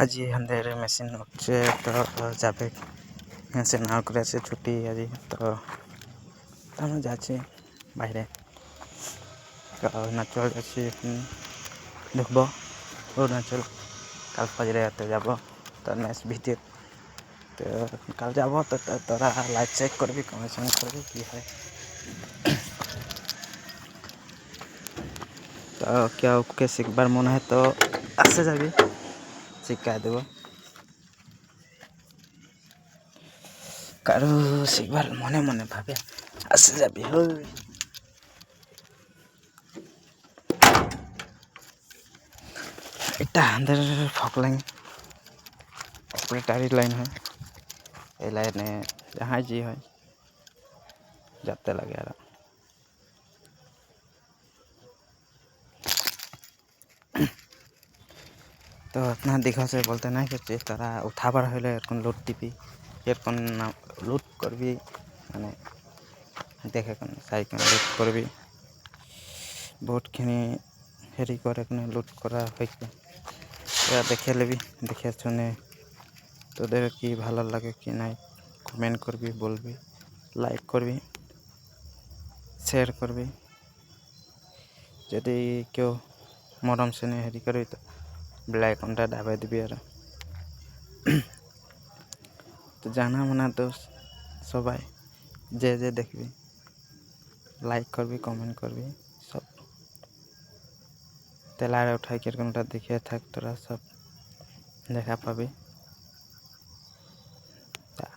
আজি আমাদের মেশিন হচ্ছে তো যাবে মেশিন না করে আছে ছুটি আজি তো আমরা যাচ্ছি বাইরে অরুণাচল যাচ্ছি দেখব অরুণাচল কাল ফজরে রাতে যাব তো নেক্সট ভিডিও তো কাল যাব তো তোরা লাইভ চেक করবি কমেন্ট করবি কি হয় তো क्या ओके सीखबार मन है तो आसे जाबी शिक्षा देव कारो शिखबार मने मने भावे आसे जाबी हो इटा अंदर फकलाइन ऑपरेटरी लाइन है ये लाइन जहाँ जी है जाते लगे यार तो अपना देखा से बोलते ना कि तारा उठाबार हले एरकम लोड टिपी एरकम लूट करबी माने देखे कन साइकल लूट करबी बहुत खिनी हेरी करे कने लूट करा হইছে या देखे लेबी देखे सुने তোদের কি ভালো লাগে কি নাই কমেন্ট করবি বলবি লাইক করবি শেয়ার করবি যদি কেউ মরম সেনে হেরি করবি তো बेल आइकनटा दाबाई दिबी आरो तो जाना मना तो सबाई जे जे देखबी लाइक करबी कमेंट करबी सब तेलारे उठाई के कोनटा देखिए थाक तोरा सब देखा पाबी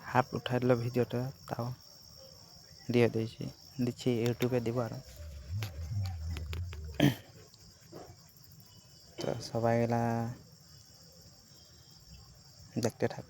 हाफ उठाई लो भिडियोटा ताओ दिए दिच्छी यूट्यूबे दिबो आरो तो सबाई गेला देखते थाक